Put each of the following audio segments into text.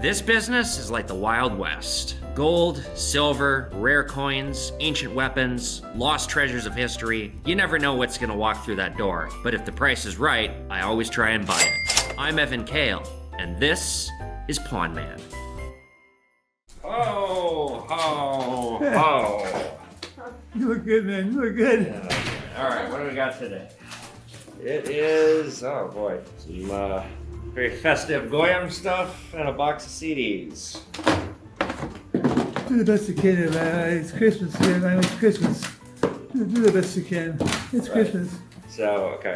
This business is like the Wild West. Gold, silver, rare coins, ancient weapons, lost treasures of history. You never know what's gonna walk through that door, but if the price is right, I always try and buy it. I'm Evan Kale, and this is Pawn Man. Oh, ho, ho. You look good, man. You look good. All right, what do we got today? It is, oh boy, some very festive Goyam stuff and a box of CDs. Do the best you can, man. It's Christmas, man. It's Christmas. Do the best you can. It's right. Christmas. So, okay.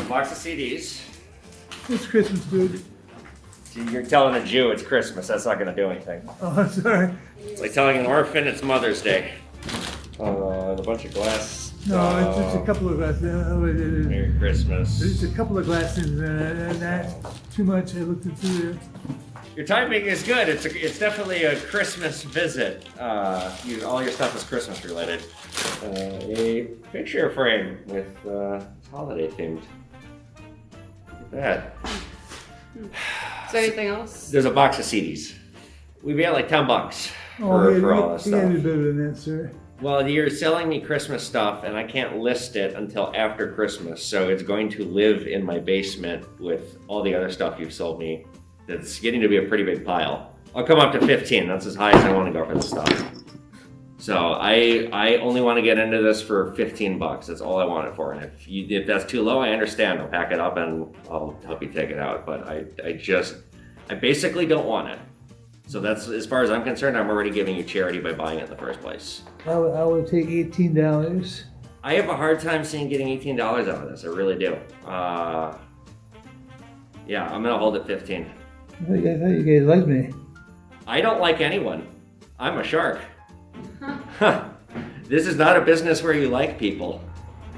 Box of CDs. It's Christmas, dude. See, you're telling a Jew it's Christmas. That's not going to do anything. Oh, I'm sorry. It's like telling an orphan it's Mother's Day. A bunch of glass. No, it's just a couple of glasses. Merry Christmas. There's a couple of glasses, and that's too much. I looked into there. Your timing is good. It's definitely a Christmas visit. All your stuff is Christmas related. A picture frame with holiday themed. Look at that. Is there anything else? There's a box of CDs. We paid like $10 for all this stuff. You gotta do better than that, sir. Well, you're selling me Christmas stuff, and I can't list it until after Christmas, so it's going to live in my basement with all the other stuff you've sold me. That's getting to be a pretty big pile. I'll come up to 15. That's as high as I want to go for this stuff. So I only want to get into this for $15. That's all I want it for. And if that's too low, I understand. I'll pack it up and I'll help you take it out. But I basically don't want it. So that's, as far as I'm concerned, I'm already giving you charity by buying it in the first place. I would take $18. I have a hard time seeing getting $18 out of this. I really do. Yeah, I'm gonna hold it 15. I thought you guys liked me. I don't like anyone. I'm a shark. This is not a business where you like people.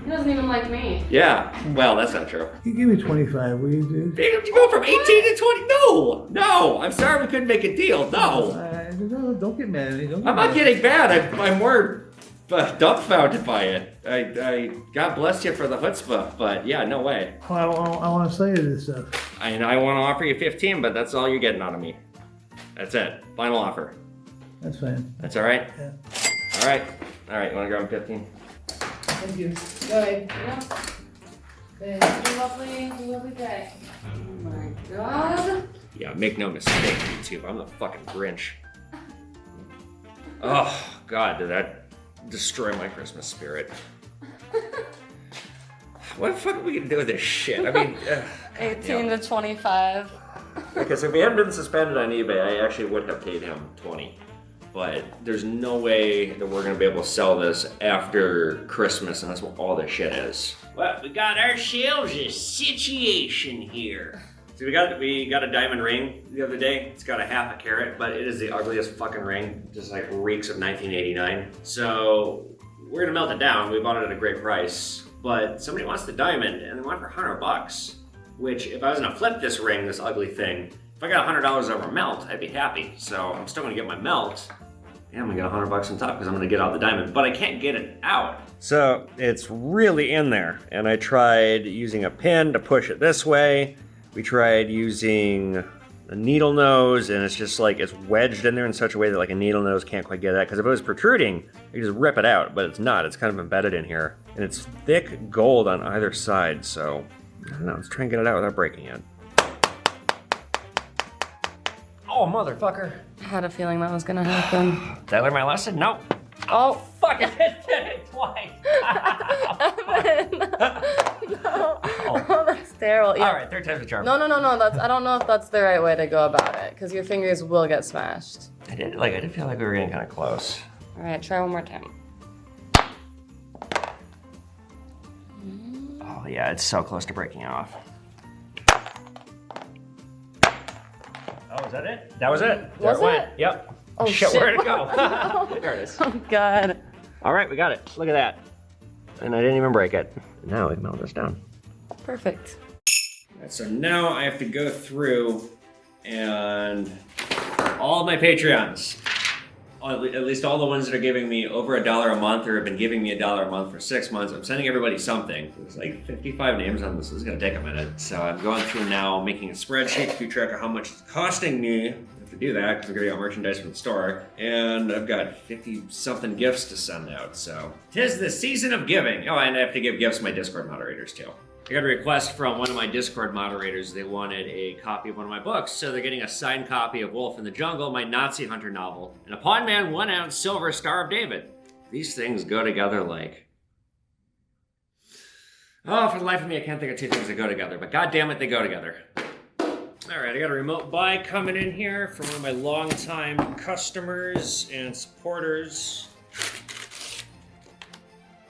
He doesn't even like me. Yeah, well, that's not true. You give me 25, will you, dude? You go from 18 to 20? No, I'm sorry we couldn't make a deal. No. Don't get mad at me. I'm not getting mad. I'm more dumbfounded by it. I God bless you for the chutzpah, but yeah, no way. I want to sell you this stuff. And I want to offer you 15, but that's all you're getting out of me. That's it. Final offer. That's fine. That's all right? Yeah. All right. You want to grab 15? Thank you. Go ahead. It's a lovely day. Oh my God. Yeah, make no mistake, YouTube. I'm the fucking Grinch. Oh, God, did that destroy my Christmas spirit. What the fuck are we gonna do with this shit? I mean, 18 to 25. Because if he hadn't been suspended on eBay, I actually would have paid him 20. But there's no way that we're gonna be able to sell this after Christmas, and that's what all this shit is. Well, we got ourselves a situation here. So we got a diamond ring the other day. It's got a half a carat, but it is the ugliest fucking ring. Just like reeks of 1989. So we're gonna melt it down. We bought it at a great price, but somebody wants the diamond and they want it for $100. Which, if I was gonna flip this ring, this ugly thing, if I got $100 over melt, I'd be happy. So I'm still gonna get my melt. And I'm gonna get $100 on top because I'm gonna get out the diamond, but I can't get it out. So it's really in there. And I tried using a pin to push it this way. We tried using a needle nose, and it's just like, it's wedged in there in such a way that like a needle nose can't quite get at it. Because if it was protruding, I could just rip it out, but it's not. It's kind of embedded in here. And it's thick gold on either side, so I don't know, let's try and get it out without breaking it. Oh, motherfucker. I had a feeling that was gonna happen. Did I learn my lesson? No. Oh, Fuck, I did it twice. Evan. No. Oh, that's terrible. Yeah. All right, third time's the charm. No. I don't know if that's the right way to go about it, because your fingers will get smashed. I did feel like we were getting kind of close. All right, try one more time. Oh yeah, it's so close to breaking off. Oh, is that it? That was it. There Was it went. it? Yep. Oh, shit, shit. where'd it go? There it is. Oh God. All right, we got it. Look at that. And I didn't even break it. Now we can melt this down. Perfect. All right, so now I have to go through and all my Patreons. at least all the ones that are giving me over $1 a month or have been giving me $1 a month for 6 months, I'm sending everybody something. There's like 55 names on this. This is gonna take a minute. So I'm going through now, making a spreadsheet to keep track of how much it's costing me. I have to do that because I'm getting out merchandise from the store. And I've got 50 something gifts to send out. So 'tis the season of giving. Oh, and I have to give gifts to my Discord moderators too. I got a request from one of my Discord moderators. They wanted a copy of one of my books, so they're getting a signed copy of Wolf in the Jungle, my Nazi hunter novel, and a Pawn Man 1-ounce silver Star of David. These things go together like... Oh, for the life of me, I can't think of two things that go together, but god damn it, they go together. All right, I got a remote buy coming in here from one of my longtime customers and supporters.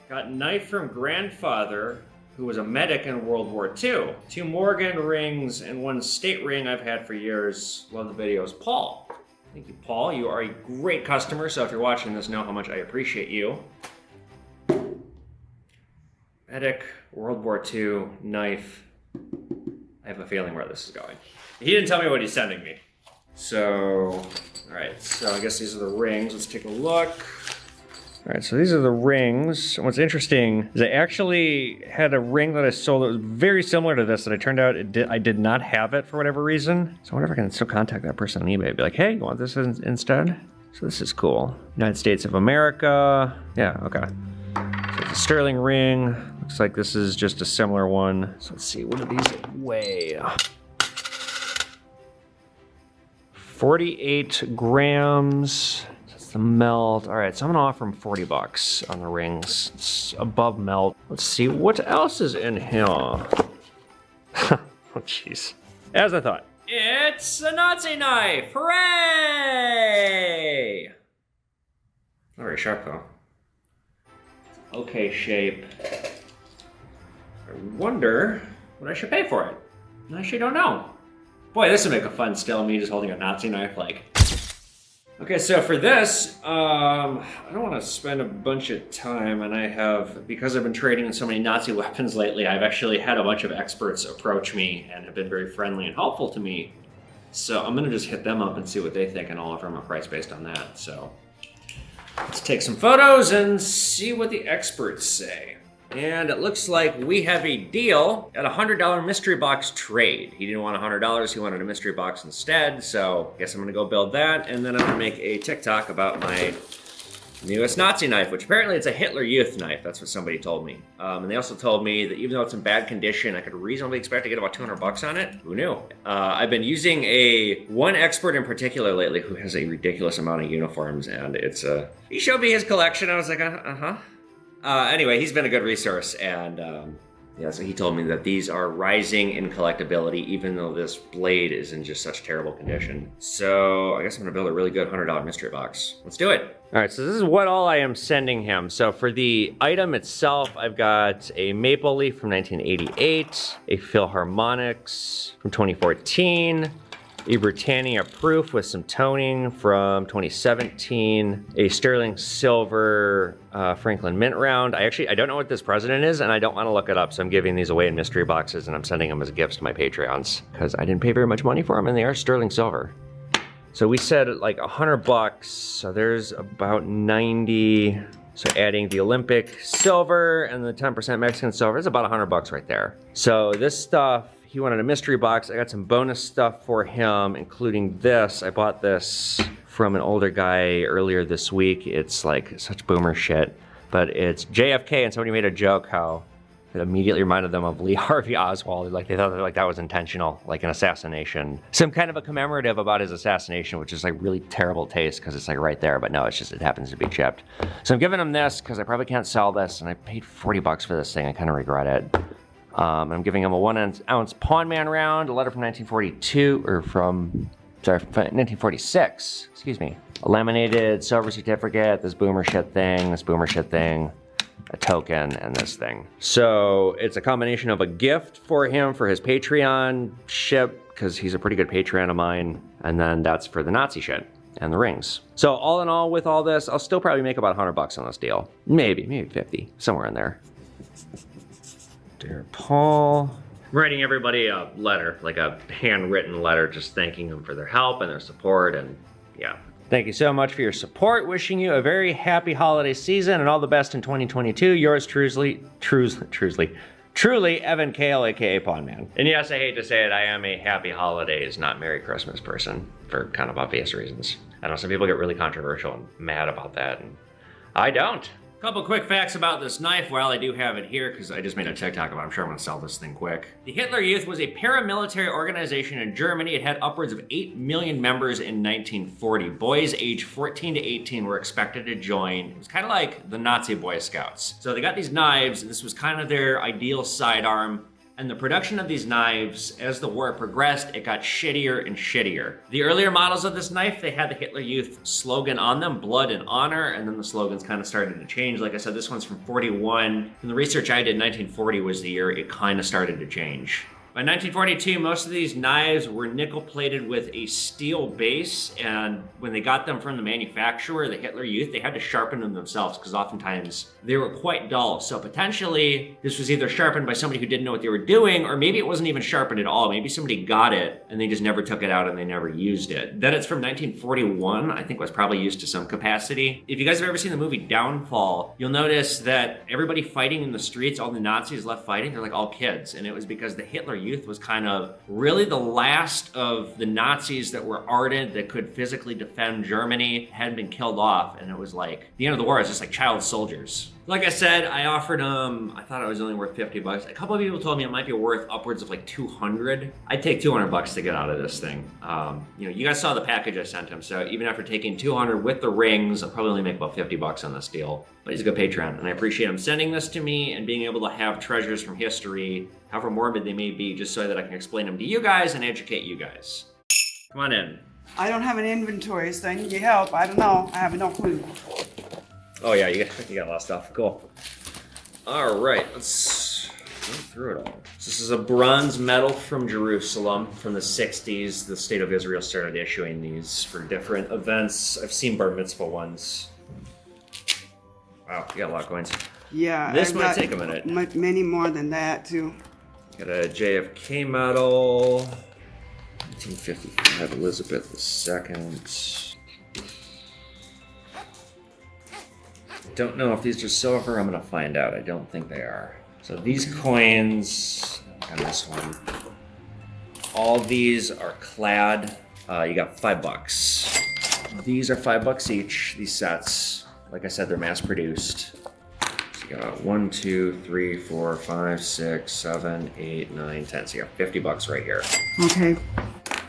Got knife from grandfather, who was a medic in World War II. 2 Morgan rings and 1 state ring I've had for years. Love the videos. Paul. Thank you, Paul. You are a great customer, so if you're watching this, know how much I appreciate you. Medic, World War II, knife. I have a feeling where this is going. He didn't tell me what he's sending me. So, all right, so I guess these are the rings. Let's take a look. All right, so these are the rings. What's interesting is I actually had a ring that I sold that was very similar to this, that I turned out I did not have it for whatever reason. So I wonder if I can still contact that person on eBay and be like, hey, you want this instead? So this is cool. United States of America. Yeah, okay. So it's a sterling ring. Looks like this is just a similar one. So let's see, what do these weigh? 48 grams. The melt. All right, so I'm gonna offer him 40 bucks on the rings. It's above melt. Let's see what else is in here. Oh, jeez. As I thought. It's a Nazi knife! Hooray! Not very sharp though. Okay shape. I wonder what I should pay for it. I actually don't know. Boy, this would make a fun still, me just holding a Nazi knife like... Okay, so for this, I don't want to spend a bunch of time, and I have, because I've been trading in so many Nazi weapons lately, I've actually had a bunch of experts approach me and have been very friendly and helpful to me. So I'm going to just hit them up and see what they think, and I'll offer them a price based on that. So let's take some photos and see what the experts say. And it looks like we have a deal at a $100 mystery box trade. He didn't want $100, he wanted a mystery box instead, so I guess I'm gonna go build that, and then I'm gonna make a TikTok about my newest Nazi knife, which apparently it's a Hitler Youth knife. That's what somebody told me. And they also told me that even though it's in bad condition, I could reasonably expect to get about 200 bucks on it. Who knew? I've been using one expert in particular lately who has a ridiculous amount of uniforms, and he showed me his collection. I was like, uh-huh. Anyway, he's been a good resource, and yeah, so he told me that these are rising in collectability, even though this blade is in just such terrible condition. So I guess I'm gonna build a really good $100 mystery box. Let's do it. All right, so this is what all I am sending him. So for the item itself, I've got a Maple Leaf from 1988, a Philharmonics from 2014, a Britannia Proof with some toning from 2017, a sterling silver Franklin Mint round. I don't know what this president is, and I don't want to look it up, so I'm giving these away in mystery boxes, and I'm sending them as gifts to my Patreons, because I didn't pay very much money for them, and they are sterling silver. So we said like 100 bucks, so there's about 90. So adding the Olympic silver and the 10% Mexican silver is about 100 bucks right there. So this stuff, he wanted a mystery box. I got some bonus stuff for him, including this. I bought this from an older guy earlier this week. It's like such boomer shit, but it's JFK, and somebody made a joke how it immediately reminded them of Lee Harvey Oswald. Like they thought like that was intentional, like an assassination. Some kind of a commemorative about his assassination, which is like really terrible taste because it's like right there, but no, it's just, it happens to be chipped. So I'm giving him this because I probably can't sell this, and I paid 40 bucks for this thing. I kind of regret it. I'm giving him a 1-ounce Pawn Man round, a letter from 1942, or from 1946, excuse me. A laminated silver certificate, this boomer shit thing, a token, and this thing. So it's a combination of a gift for him for his Patreon ship, because he's a pretty good Patreon of mine, and then that's for the Nazi shit and the rings. So all in all, with all this, I'll still probably make about 100 bucks on this deal. Maybe 50, somewhere in there. Dear Paul. I'm writing everybody a letter, like a handwritten letter, just thanking them for their help and their support, and yeah. Thank you so much for your support. Wishing you a very happy holiday season and all the best in 2022. Yours truly, Evan Kale, aka Pawn Man. And yes, I hate to say it, I am a happy holidays, not Merry Christmas person for kind of obvious reasons. I know some people get really controversial and mad about that, and I don't. Couple quick facts about this knife while I do have it here, because I just made a TikTok about it. I'm sure I'm gonna sell this thing quick. The Hitler Youth was a paramilitary organization in Germany. It had upwards of 8 million members in 1940. Boys aged 14 to 18 were expected to join. It was kind of like the Nazi Boy Scouts. So they got these knives, and this was kind of their ideal sidearm. And the production of these knives, as the war progressed, it got shittier and shittier. The earlier models of this knife, they had the Hitler Youth slogan on them, blood and honor, and then the slogans kind of started to change. Like I said, this one's from 41. And the research I did, 1940 was the year it kind of started to change. By 1942, most of these knives were nickel-plated with a steel base, and when they got them from the manufacturer, the Hitler Youth, they had to sharpen them themselves because oftentimes they were quite dull. So potentially, this was either sharpened by somebody who didn't know what they were doing, or maybe it wasn't even sharpened at all. Maybe somebody got it, and they just never took it out and they never used it. Then it's from 1941, I think was probably used to some capacity. If you guys have ever seen the movie Downfall, you'll notice that everybody fighting in the streets, all the Nazis left fighting, they're like all kids, and it was because the Hitler Youth was kind of really the last of the Nazis that were ardent, that could physically defend Germany, had been killed off, and it was like, the end of the war is just like child soldiers. Like I said, I offered them, I thought it was only worth 50 bucks. A couple of people told me it might be worth upwards of like 200. I'd take 200 bucks to get out of this thing. You know, you guys saw the package I sent him, so even after taking 200 with the rings, I'll probably only make about 50 bucks on this deal. But he's a good patron, and I appreciate him sending this to me and being able to have treasures from history, however morbid they may be, just so that I can explain them to you guys and educate you guys. Come on in. I don't have an inventory, so I need your help. I don't know. I have no clue. Oh yeah, you got a lot of stuff. Cool. All right, let's go through it all. So this is a bronze medal from Jerusalem from the 60s. The state of Israel started issuing these for different events. I've seen bar mitzvah ones. Wow, you got a lot of coins. Yeah. This I've might got take a minute. Many more than that, too. Got a JFK medal. 1955 Elizabeth II. Don't know if these are silver. I'm gonna find out. I don't think they are. So these coins, and this one, all these are clad. You got $5. These are $5 each. These sets, like I said, they're mass produced. So you got 1, 2, 3, 4, 5, 6, 7, 8, 9, 10. So you got $50 right here. Okay.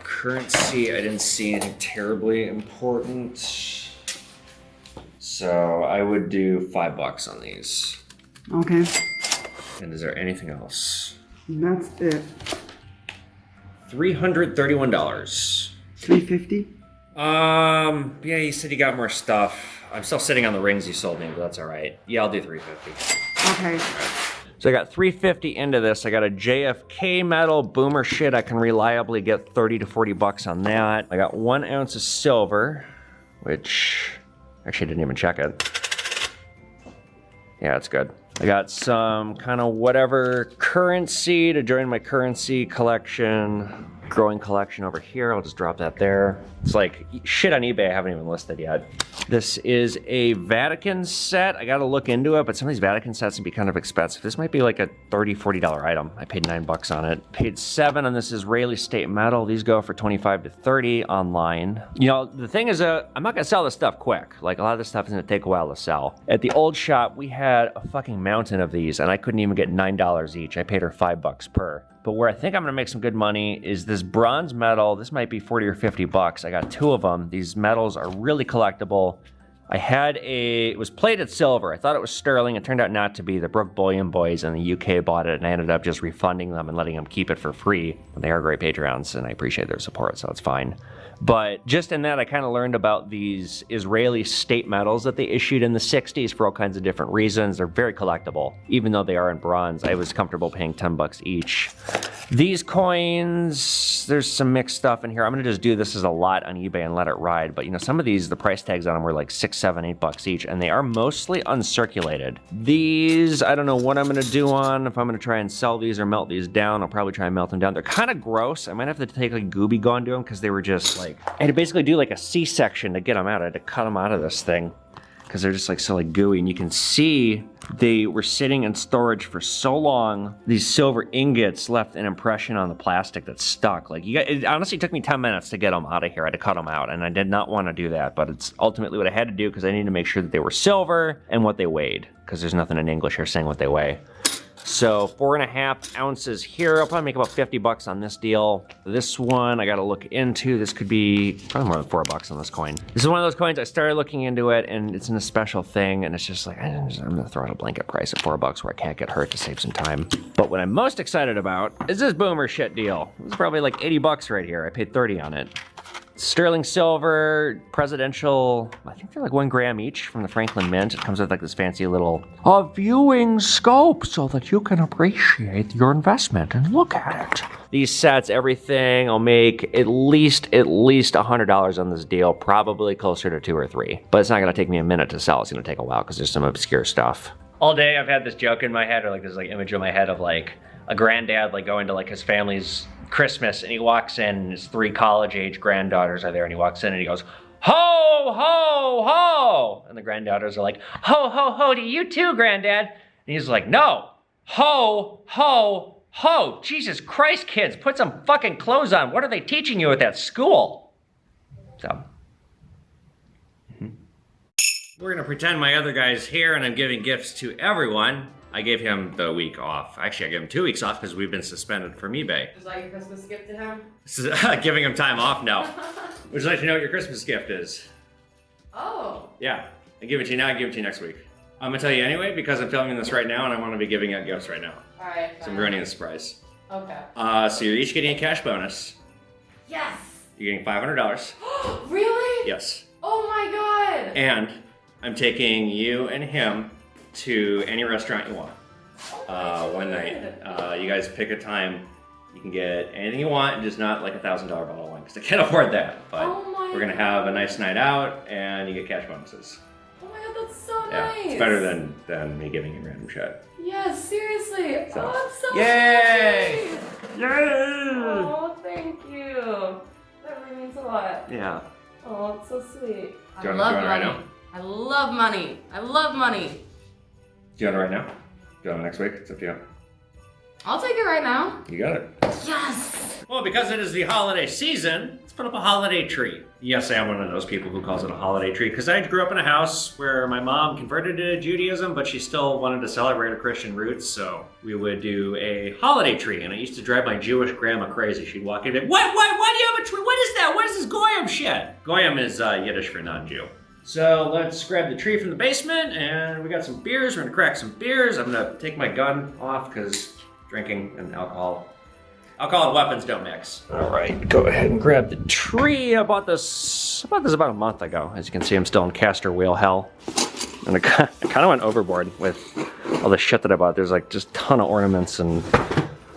Currency, I didn't see anything terribly important. So I would do $5 on these. Okay. And is there anything else? That's it. $331. $350? Yeah, you said you got more stuff. I'm still sitting on the rings you sold me, but that's all right. Yeah, I'll do $350. Okay. So I got $350 into this. I got a JFK medal, boomer shit. I can reliably get 30 to 40 bucks on that. I got 1 ounce of silver, which actually didn't even check it. Yeah, it's good. I got some kind of whatever currency to join my currency collection. Growing collection over here. I'll just drop that there. It's like shit on eBay I haven't even listed yet. This is a Vatican set. I gotta look into it, but some of these Vatican sets can be kind of expensive. This might be like a $30, $40 item. I paid $9 on it. Paid $7 on this Israeli state medal. These go for $25 to $30 online. You know, the thing is, I'm not gonna sell this stuff quick. Like a lot of this stuff is gonna take a while to sell. At the old shop, we had a fucking mountain of these, and I couldn't even get $9 each. I paid her $5 per. But where I think I'm gonna make some good money is this bronze medal. This might be 40 or 50 bucks. I got 2 of them. These medals are really collectible. It was plated silver. I thought it was sterling. It turned out not to be. The Brooke Bullion boys in the UK bought it, and I ended up just refunding them and letting them keep it for free. They are great patrons, and I appreciate their support, so it's fine. But just in that, I kind of learned about these Israeli state medals that they issued in the 60s for all kinds of different reasons. They're very collectible. Even though they are in bronze, I was comfortable paying $10 each. These coins, there's some mixed stuff in here. I'm going to just do this as a lot on eBay and let it ride. But, you know, some of these, the price tags on them were like $600, $7, $8 each, and they are mostly uncirculated. These, I don't know what I'm gonna do on, if I'm gonna try and sell these or melt these down. I'll probably try and melt them down. They're kind of gross. I might have to take like Gooby Gone to them because they were just like, I had to basically do like a C-section to get them out. I had to cut them out of this thing because they're just like so like gooey, and you can see they were sitting in storage for so long. These silver ingots left an impression on the plastic that stuck. Like it honestly took me 10 minutes to get them out of here. I had to cut them out, and I did not want to do that, but it's ultimately what I had to do because I needed to make sure that they were silver and what they weighed, because there's nothing in English here saying what they weigh. So 4.5 ounces here. I'll probably make about $50 on this deal. This one I gotta look into. This could be probably more than $4 on this coin. This is one of those coins I started looking into it, and it's in a special thing, and it's just like, I'm gonna throw out a blanket price at $4 where I can't get hurt to save some time. But what I'm most excited about is this boomer shit deal. It's probably like $80 right here. I paid 30 on it. Sterling silver, presidential, I think they're like 1 gram each from the Franklin Mint. It comes with like this fancy little viewing scope so that you can appreciate your investment and look at it. These sets, everything, I'll make at least $100 on this deal, probably closer to 2 or 3. But it's not gonna take me a minute to sell. It's gonna take a while because there's some obscure stuff. All day I've had this joke in my head, or like this like image in my head of like a granddad like going to like his family's Christmas, and he walks in and his 3 college-age granddaughters are there, and he walks in and he goes, ho, ho, ho. And the granddaughters are like, ho, ho, ho to you too, Granddad. And he's like, no, ho, ho, ho. Jesus Christ, kids, put some fucking clothes on. What are they teaching you at that school? So. We're gonna pretend my other guy's here and I'm giving gifts to everyone. I gave him the week off. Actually, I gave him 2 weeks off because we've been suspended from eBay. Is that your Christmas gift to him? Giving him time off? No. Would you like to know what your Christmas gift is? Oh. Yeah. I give it to you now, I give it to you next week. I'm gonna tell you anyway because I'm filming this right now and I want to be giving out gifts right now. Alright. So I'm ruining a surprise. Okay. So you're each getting a cash bonus. Yes! You're getting $500. Really? Yes. Oh my god! And I'm taking you and him to any restaurant you want. One night. You guys pick a time. You can get anything you want, just not like $1,000 bottle of wine, because I can't afford that. But we're gonna have a nice night out, and you get cash bonuses. Oh my god, that's so Yeah, nice. it's better than me giving you random shit. Yes, seriously. So. Oh, that's so Yay! sweet. Yay! Oh, thank you. That really means a lot. Yeah. Oh, it's so sweet. Do you want it right now? I love money. I love money. Do you want it right now? Do you want it next week? It's up to you. I'll take it right now. You got it. Yes! Well, because it is the holiday season, let's put up a holiday tree. Yes, I am one of those people who calls it a holiday tree, because I grew up in a house where my mom converted to Judaism, but she still wanted to celebrate her Christian roots, so we would do a holiday tree, and it used to drive my Jewish grandma crazy. She'd walk in and be like, why do you have a tree? What is that? What is this Goyim shit? Goyim is Yiddish for non-Jew. So let's grab the tree from the basement, and we got some beers. We're gonna crack some beers. I'm gonna take my gun off because drinking and alcohol and weapons don't mix. All right, go ahead and grab the tree. I bought this about a month ago. As you can see, I'm still in caster wheel hell. And I kind of went overboard with all the shit that I bought. There's like just a ton of ornaments and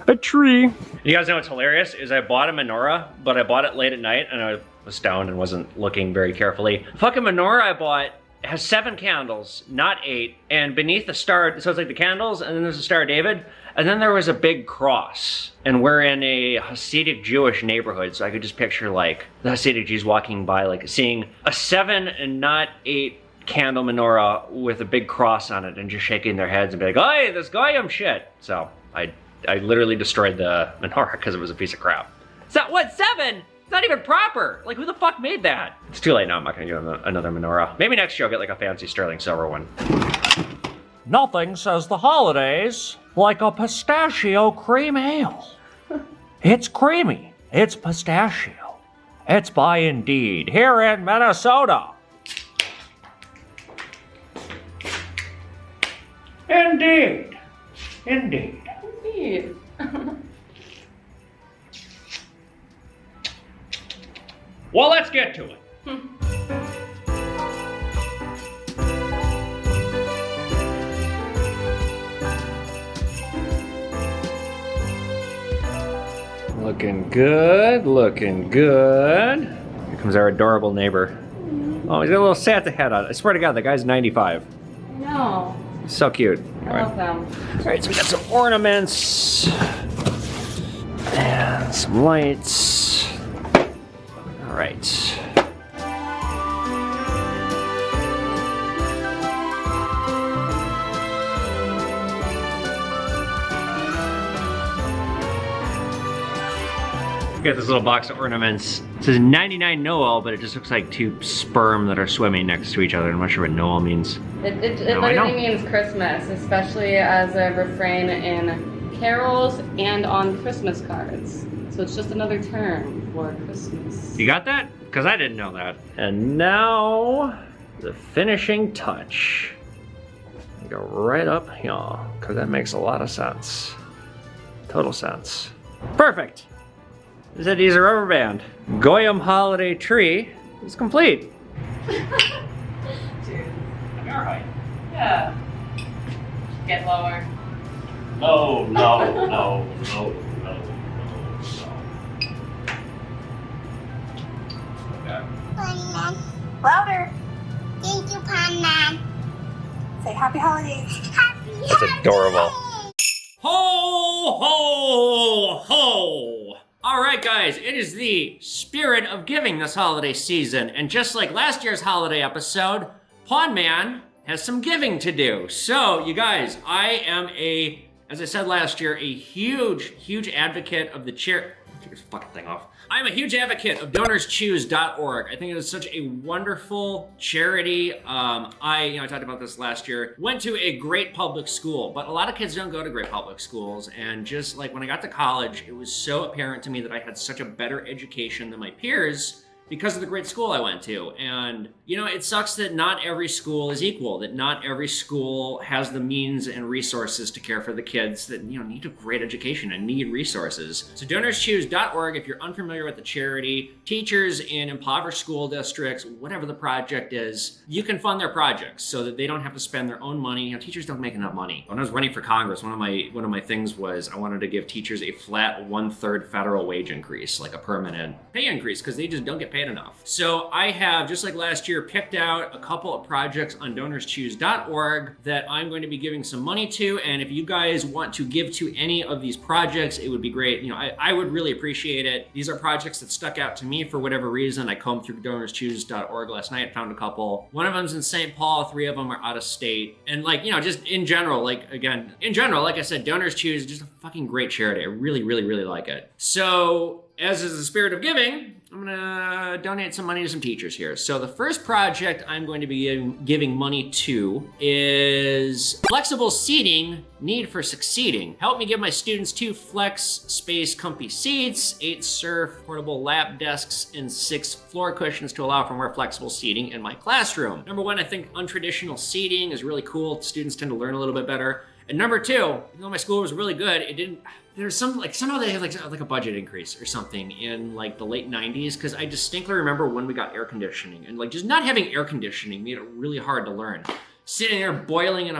a tree. You guys know what's hilarious is I bought a menorah, but I bought it late at night and I was stoned and wasn't looking very carefully. The fucking menorah I bought has 7 candles, not 8, and beneath the star, so it's like the candles, and then there's a Star of David, and then there was a big cross. And we're in a Hasidic Jewish neighborhood, so I could just picture like the Hasidic Jews walking by, like seeing a 7 and not 8 candle menorah with a big cross on it and just shaking their heads and be like, hey, this Goyim shit. So I literally destroyed the menorah because it was a piece of crap. So what, 7? It's not even proper. Like, who the fuck made that? It's too late now. I'm not gonna do another menorah. Maybe next year I'll get like a fancy sterling silver one. Nothing says the holidays like a pistachio cream ale. It's creamy. It's pistachio. It's by Indeed here in Minnesota. Indeed. Indeed. Indeed. Well, let's get to it. Looking good, looking good. Here comes our adorable neighbor. Oh, he's got a little Santa hat on. I swear to God, the guy's 95. I know. He's so cute. I love them. All right, so we got some ornaments and some lights. All right. Got this little box of ornaments. It says 99 Noel, but it just looks like two sperm that are swimming next to each other. I'm not sure what Noel means. It Now I literally know. means Christmas, especially as a refrain in carols and on Christmas cards. So it's just another term for Christmas. You got that? Because I didn't know that. And now, the finishing touch. Go right up here, because that makes a lot of sense. Total sense. Perfect. This is a rubber band. Goyam holiday tree is complete. Cheers. Alright. Yeah. Get lower. No. Pan-Man. Louder. Thank you, Pan-Man. Say happy holidays. Happy That's adorable. holidays. Ho, ho, ho! Alright guys, it is the spirit of giving this holiday season, and just like last year's holiday episode, Pawn Man has some giving to do. So, you guys, I am as I said last year, a huge advocate of the take this fucking thing off. I'm a huge advocate of DonorsChoose.org. I think it is such a wonderful charity. I talked about this last year. Went to a great public school, but a lot of kids don't go to great public schools. And just like when I got to college, it was so apparent to me that I had such a better education than my peers because of the great school I went to. And, it sucks that not every school is equal, that not every school has the means and resources to care for the kids that, need a great education and need resources. So DonorsChoose.org, if you're unfamiliar with the charity, teachers in impoverished school districts, whatever the project is, you can fund their projects so that they don't have to spend their own money. Teachers don't make enough money. When I was running for Congress, one of my things was I wanted to give teachers a flat 1/3 federal wage increase, like a permanent pay increase, because they just don't get paid enough. So I have, just like last year, picked out a couple of projects on DonorsChoose.org that I'm going to be giving some money to, and if you guys want to give to any of these projects, it would be great. I would really appreciate it. These are projects that stuck out to me for whatever reason. I combed through DonorsChoose.org last night, found a couple. One of them's in St. Paul, 3 of them are out of state. And just in general, like I said, Donors Choose is just a fucking great charity. I really like it. So, as is the spirit of giving, I'm gonna donate some money to some teachers here. So the first project I'm going to be giving money to is Flexible Seating, Need for Succeeding. Help me give my students 2 flex space comfy seats, 8 surf portable lap desks, and 6 floor cushions to allow for more flexible seating in my classroom. Number 1, I think untraditional seating is really cool. Students tend to learn a little bit better. And number 2, even though my school was really good, there's somehow they had like a budget increase or something in like the late 90s, because I distinctly remember when we got air conditioning, and like just not having air conditioning made it really hard to learn. Sitting there boiling in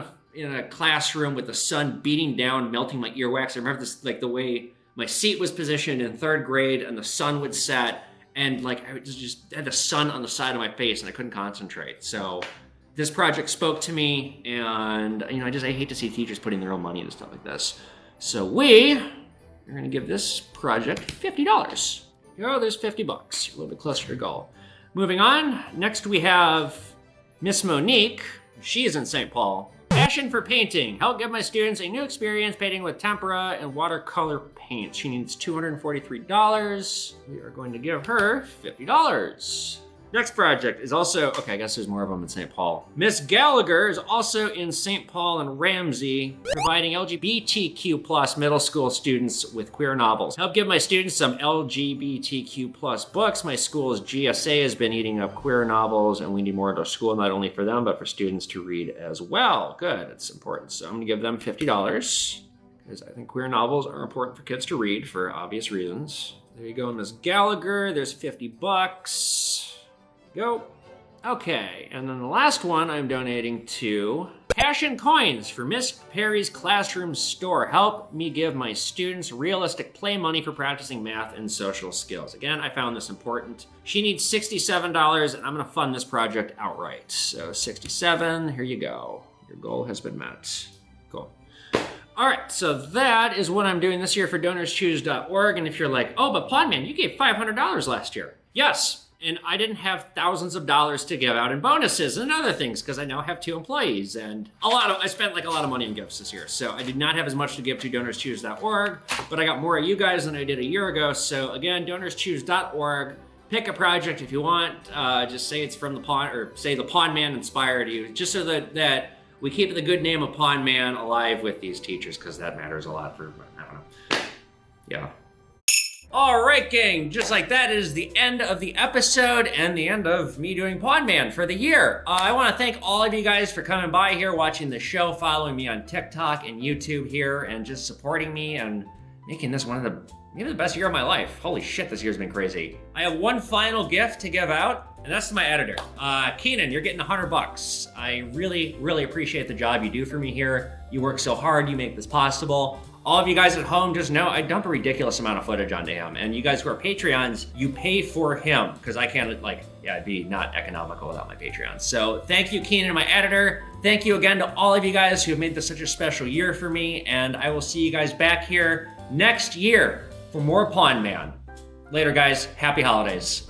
a classroom with the sun beating down, melting my earwax. I remember this, like the way my seat was positioned in 3rd grade and the sun would set, and like I just had the sun on the side of my face and I couldn't concentrate. So this project spoke to me, and I hate to see teachers putting their own money into stuff like this. So we are gonna give this project $50. There's 50 bucks, a little bit closer to goal. Moving on, next we have Miss Monique. She is in St. Paul. Passion for painting. Help give my students a new experience painting with tempera and watercolor paint. She needs $243. We are going to give her $50. Next project is also, okay, I guess there's more of them in St. Paul. Miss Gallagher is also in St. Paul and Ramsey, providing LGBTQ+ middle school students with queer novels. Help give my students some LGBTQ+ books. My school's GSA has been eating up queer novels, and we need more at our school, not only for them, but for students to read as well. Good, it's important. So I'm gonna give them $50, because I think queer novels are important for kids to read for obvious reasons. There you go, Miss Gallagher, there's 50 bucks. Go. Okay, and then the last one I'm donating to Cash and coins for Miss Perry's classroom store. Help me give my students realistic play money for practicing math and social skills. Again, I found this important. She needs $67 and I'm gonna fund this project outright. So 67, here you go. Your goal has been met. Cool. All right, so that is what I'm doing this year for DonorsChoose.org. And if you're like, oh, but Podman, you gave $500 last year. Yes, and I didn't have thousands of dollars to give out in bonuses and other things because I now have 2 employees and I spent like a lot of money in gifts this year. So I did not have as much to give to DonorsChoose.org, but I got more of you guys than I did a year ago. So again, DonorsChoose.org. Pick a project if you want. Just say it's from the Pawn, or say the Pawn Man inspired you, just so that we keep the good name of Pawn Man alive with these teachers, because that matters a lot for, I don't know. Yeah. All right, gang, just like that is the end of the episode and the end of me doing Pawn Man for the year. I want to thank all of you guys for coming by here, watching the show, following me on TikTok and YouTube here, and just supporting me and making this one of maybe the best year of my life. Holy shit, this year's been crazy. I have one final gift to give out, and that's to my editor. Keenan, you're getting $100. I really, really appreciate the job you do for me here. You work so hard, you make this possible. All of you guys at home, just know I dump a ridiculous amount of footage onto him. And you guys who are Patreons, you pay for him, because I can't, it'd be not economical without my Patreons. So thank you, Keenan, my editor. Thank you again to all of you guys who have made this such a special year for me. And I will see you guys back here next year for more Pawn Man. Later, guys. Happy holidays.